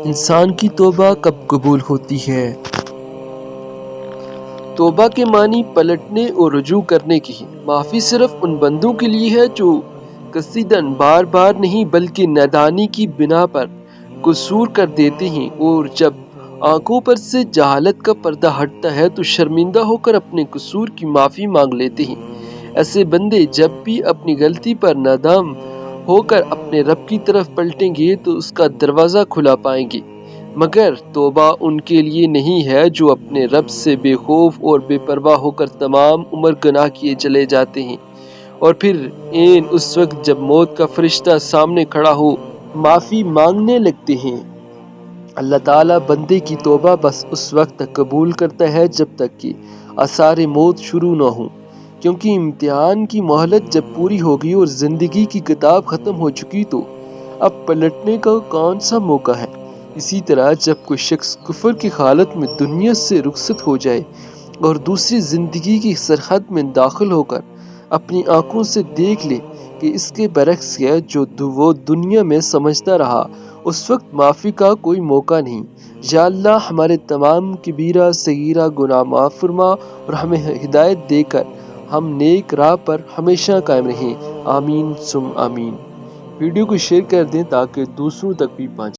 انسان کی توبہ کب قبول ہوتی ہے؟ توبہ کے معنی پلٹنے اور رجوع کرنے کی ہے۔ معافی صرف ان بندوں کے لیے ہے جو قصداً بار بار نہیں بلکہ نادانی کی بنا پر قصور کر دیتے ہیں، اور جب آنکھوں پر سے جہالت کا پردہ ہٹتا ہے تو شرمندہ ہو کر اپنے قصور کی معافی مانگ لیتے ہیں۔ ایسے بندے جب بھی اپنی غلطی پر نادام ہو کر اپنے رب کی طرف پلٹیں گے تو اس کا دروازہ کھلا پائیں گے، مگر توبہ ان کے لیے نہیں ہے جو اپنے رب سے بے خوف اور بے پرواہ ہو کر تمام عمر گناہ کیے چلے جاتے ہیں، اور پھر اس وقت جب موت کا فرشتہ سامنے کھڑا ہو معافی مانگنے لگتے ہیں۔ اللہ تعالیٰ بندے کی توبہ بس اس وقت تک قبول کرتا ہے جب تک کہ آثار موت شروع نہ ہوں، کیونکہ امتحان کی مہلت جب پوری ہوگی اور زندگی کی کتاب ختم ہو چکی تو اب پلٹنے کا کون سا موقع ہے؟ اسی طرح جب کوئی شخص کفر کی حالت میں دنیا سے رخصت ہو جائے اور دوسری زندگی کی سرحد میں داخل ہو کر اپنی آنکھوں سے دیکھ لے کہ اس کے برعکس ہے جو وہ دنیا میں سمجھتا رہا، اس وقت معافی کا کوئی موقع نہیں۔ یا اللہ ہمارے تمام کبیرہ صغیرہ گناہ معاف فرما اور ہمیں ہدایت دے کر ہم نیک راہ پر ہمیشہ قائم رہیں، آمین ثم آمین۔ ویڈیو کو شیئر کر دیں تاکہ دوسروں تک بھی پہنچے۔